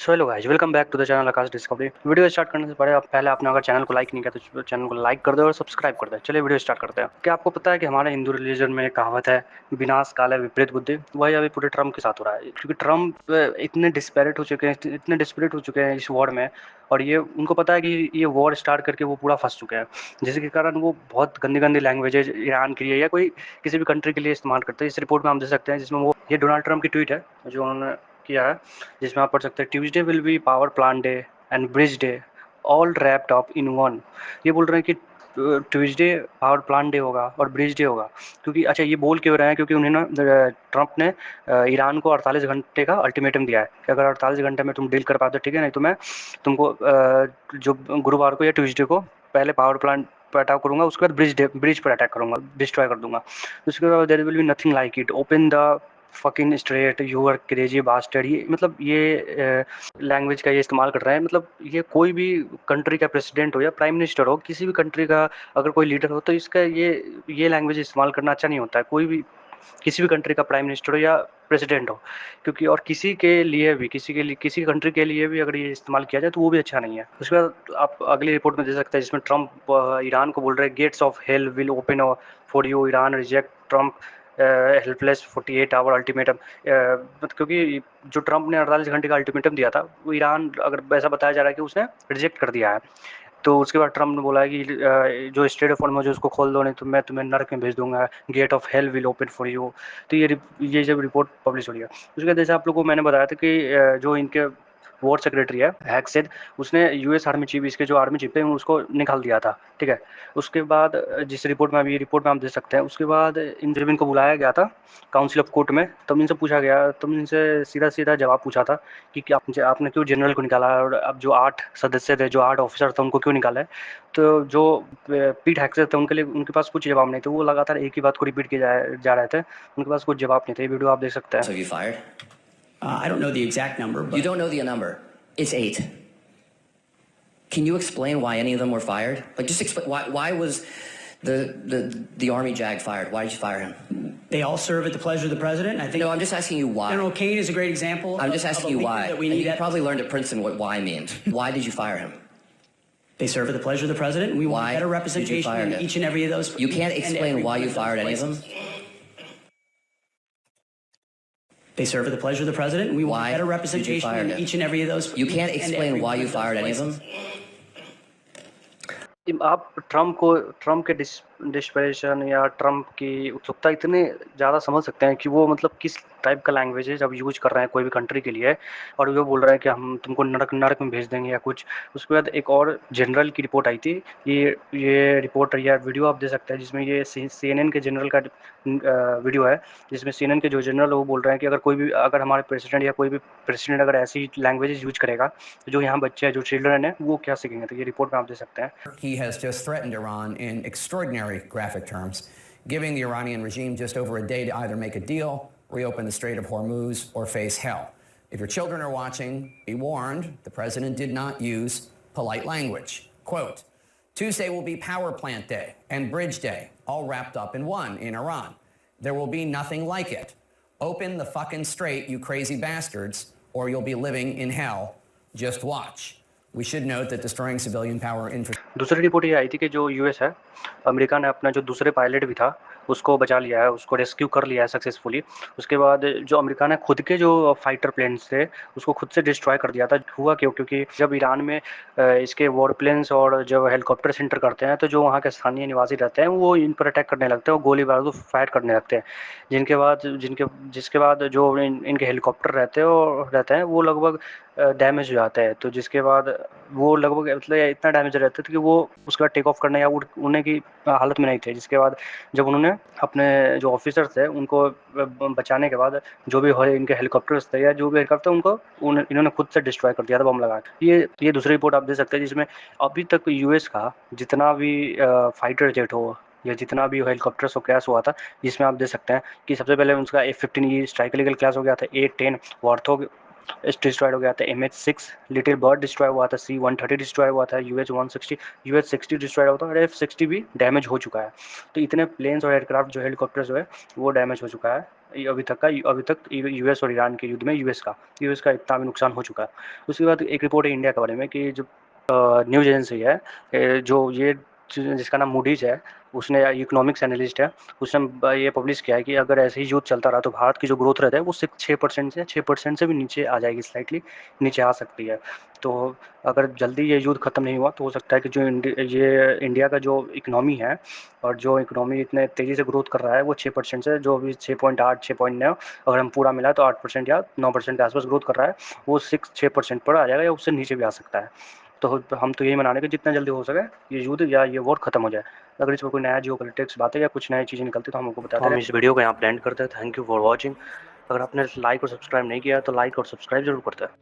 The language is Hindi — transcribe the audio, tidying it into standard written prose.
So hello guys, welcome back to the channel Akash Discovery. Video start करने से पहले आपने अगर चैनल को लाइक नहीं किया तो चैनल को लाइक कर दो और सब्सक्राइब कर दो। चलिए वीडियो स्टार्ट करते हैं। क्या आपको पता है कि हमारे हिंदू रिलीजन में एक कहावत है, विनाश काल है विपरीत बुद्धि। वही अभी पूरे ट्रम्प के साथ हो रहा है, क्योंकि ट्रम्प इतने डिस्पैरेट हो चुके हैं, इतने डिस्पैरेट हो चुके हैं इस वॉर में। और ये उनको पता है कि ये वॉर स्टार्ट करके वो पूरा फंस चुके हैं, जिसके कारण वो बहुत गंदी गंदी लैंग्वेजेज ईरान के लिए या कोई किसी भी कंट्री के लिए इस्तेमाल करते हैं। इस रिपोर्ट में हम देख सकते हैं, जिसमें वो ये डोनाल्ड ट्रम्प की ट्वीट है जो उन्होंने किया है, जिसमें आप पढ़ सकते हैं, Tuesday will be power plant day and bridge day all wrapped up in one. ये बोल रहे हैं कि ट्यूसडे पावर प्लांट डे होगा और ब्रिज डे होगा, क्योंकि अच्छा ये बोल क्यों रहे हैं, क्योंकि उन्हें ना ट्रम्प ने ईरान को 48 घंटे का अल्टीमेटम दिया है कि अगर 48 घंटे में तुम डील कर पाते हो ठीक है, नहीं तो मैं तुमको जो गुरुवार को या ट्यूसडे को पहले पावर प्लांट पर अटैक करूंगा, उसके बाद ब्रिज पर अटैक करूंगा, डिस्ट्रॉय कर दूंगा। उसके बाद there will be nothing like it, open the fucking strait you are crazy bastard. ये मतलब ये लैंग्वेज का ये इस्तेमाल कर रहे हैं। मतलब ये कोई भी कंट्री का प्रेसिडेंट हो या प्राइम मिनिस्टर हो, किसी भी कंट्री का अगर कोई लीडर हो, तो इसका ये लैंग्वेज इस्तेमाल करना अच्छा नहीं होता है। कोई भी किसी भी कंट्री का प्राइम मिनिस्टर हो या प्रेसिडेंट हो, क्योंकि और किसी के लिए भी किसी कंट्री के लिए भी अगर ये इस्तेमाल किया जाए तो वो भी अच्छा नहीं है। उसके बाद आप अगली रिपोर्ट में दे सकते हैं, जिसमें ट्रम्प ईरान को बोल रहे हैं, gates of hell will open for you, Iran reject Trump helpless 48 hour ultimatum. क्योंकि जो ट्रम्प ने 48 घंटे का अल्टीमेटम दिया था, वो ईरान, अगर ऐसा बताया जा रहा है कि उसने रिजेक्ट कर दिया है। तो उसके बाद ट्रम्प ने बोला है कि जो स्टेट ऑफ फॉर्मस उसको खोल दो, नहीं तो मैं तुम्हें नर्क में भेज दूंगा, gate of hell will open for you. तो ये जब रिपोर्ट पब्लिश हो रही है, उसके बाद जैसे आप लोगों को मैंने बताया था कि जो इनके वॉर सेक्रेटरी है हैक्सेड, उसने यूएस आर्मी चीफ, इसके जो आर्मी चीफ थे उसको निकाल दिया था, ठीक है। उसके बाद जिस रिपोर्ट में अभी रिपोर्ट में आप देख सकते हैं, उसके बाद इन को बुलाया गया था काउंसिल ऑफ कोर्ट में। तब इनसे पूछा गया, तुम इनसे सीधा सीधा जवाब पूछा था कि क्या आपने क्यों जनरल को निकाला, और अब जो 8 सदस्य थे, जो 8 ऑफिसर थे, उनको क्यों निकाला है। तो जो पीट हैक्सेड थे, उनके पास कुछ जवाब नहीं थे। वो लगातार एक ही बात को रिपीट किए जा रहे थे, उनके पास कुछ जवाब नहीं थे। ये वीडियो आप देख सकते हैं। So you fired? I don't know the exact number, but You don't know the number. It's 8. Can you explain why any of them were fired? Like, just explain why was the Army JAG fired? Why did you fire him? they all serve at the pleasure of the president. I think No, I'm just asking you why. General Kane is a great example. I'm just asking you why. That we And need you that. probably learned at Princeton what why means. Why did you fire him? They serve at the pleasure of the president. We want Why better did you representation fire in him? each and every of those. You can't and explain every why one you of those fired any of them? places. They serve at the pleasure of the president. We want Why better did you representation fire in him? each and every of those. You can't and explain every why one you of those fired any of them? places. आप ट्रम्प के डिस्परेशन या ट्रम्प की उत्सुकता इतने ज़्यादा समझ सकते हैं कि वो मतलब किस टाइप का लैंग्वेज है जब यूज कर रहे हैं कोई भी कंट्री के लिए, और वो बोल रहे हैं कि हम तुमको नरक नरक में भेज देंगे या कुछ। उसके बाद एक और जनरल की रिपोर्ट आई थी, ये रिपोर्ट या वीडियो आप दे सकते हैं, जिसमें ये CNN के जनरल का वीडियो है, जिसमें CNN के जो जनरल वो बोल रहे हैं कि अगर हमारे प्रेसिडेंट या कोई भी प्रेसिडेंट अगर ऐसी लैंग्वेजेस यूज करेगा, तो जो यहाँ बच्चे हैं, जो चिल्ड्रन है, वो क्या सीखेंगे। तो ये रिपोर्ट में आप दे सकते हैं। He has just threatened Iran in extraordinary graphic terms, giving the Iranian regime just over a day to either make a deal, reopen the Strait of Hormuz, or face hell. If your children are watching, be warned, the president did not use polite language. Quote, Tuesday will be Power Plant Day and Bridge Day, all wrapped up in one in Iran. There will be nothing like it. Open the fucking strait, you crazy bastards, or you'll be living in hell. Just watch. We should note that destroying civilian power infrastructure. दूसरी रिपोर्ट ये आई थी कि जो यूएस है, अमेरिका ने अपना जो दूसरे पायलट भी था उसको बचा लिया है, उसको रेस्क्यू कर लिया है सक्सेसफुली। उसके बाद जो अमेरिका ने खुद के जो फाइटर प्लेन्स थे उसको खुद से डिस्ट्रॉय कर दिया था। हुआ क्यों? क्योंकि जब ईरान में इसके वॉर प्लेन्स और जब हेलीकॉप्टर सेंटर करते हैं, तो जो वहाँ के स्थानीय निवासी रहते हैं वो इन पर अटैक करने लगते हैं और गोली बारूद फायर करने लगते हैं, जिसके बाद जो इनके हेलीकॉप्टर रहते हैं वो लगभग डैमेज हो जाते हैं। तो जिसके बाद वो लगभग मतलब इतना डैमेज रहता था कि वो उसके बाद टेक ऑफ करने या उड़ने की हालत में नहीं थे। जिसके बाद जब उन्होंने अपने जो ऑफिसर थे उनको बचाने के बाद, जो भी इनके हेलीकॉप्टर्स थे या जो भी एयरक्राफ्ट थे, इन्होंने खुद से डिस्ट्रॉय कर दिया था बम लगा के। ये दूसरी रिपोर्ट आप दे सकते हैं, जिसमें अभी तक यूएस का जितना भी फाइटर जेट हो या जितना भी हेलीकॉप्टर्स को क्रैश हुआ था, जिसमें आप देख सकते हैं कि सबसे पहले उसका F-15E स्ट्राइकर ईगल क्रैश हो गया था, A-10 वॉर्थोग डिस्ट्रॉयड हो गया था, MH-6 लिटिल बर्ड डिस्ट्रॉय हुआ था, C-130 डिस्ट्रॉय हुआ था, UH-60 डिस्ट्रॉय हुआ था, और F-60 भी डैमेज हो चुका है। तो इतने प्लेन्स और एयरक्राफ्ट जो हेलीकॉप्टर्स जो है वो डैमेज हो चुका है। अभी तक यूएस और ईरान के युद्ध में यूएस का इतना भी नुकसान हो चुका है। उसके बाद एक रिपोर्ट है इंडिया के बारे में कि जो न्यूज़ एजेंसी है जो ये जिसका नाम मूडीज है, उसने इकोनॉमिक्स एनालिस्ट है, उसने ये पब्लिश किया है कि अगर ऐसे ही युद्ध चलता रहा तो भारत की जो ग्रोथ रेट है वो सिर्फ 6% से भी नीचे आ जाएगी, स्लाइटली नीचे आ सकती है। तो अगर जल्दी ये युद्ध ख़त्म नहीं हुआ तो हो सकता है कि जो ये इंडिया का जो इकनॉमी है और जो इकनॉमी इतने तेज़ी से ग्रोथ कर रहा है वो 6% से, जो अभी 6.8 6.9 अगर हम पूरा मिला तो 8% या 9% के आसपास ग्रोथ कर रहा है, वो 6% पर आ जाएगा या उससे नीचे भी आ सकता है। तो हम तो यही मना रहे हैं कि जितना जल्दी हो सके ये युद्ध या ये वॉर खत्म हो जाए। अगर इस पर कोई नया जियो पॉलिटिक्स बातें या कुछ नई चीज़ें निकलती तो हम आपको बताते हैं। हम इस वीडियो को यहाँ पे एंड करते हैं। Thank you for watching. अगर आपने लाइक और सब्सक्राइब नहीं किया तो लाइक और सब्सक्राइब जरूर करते हैं।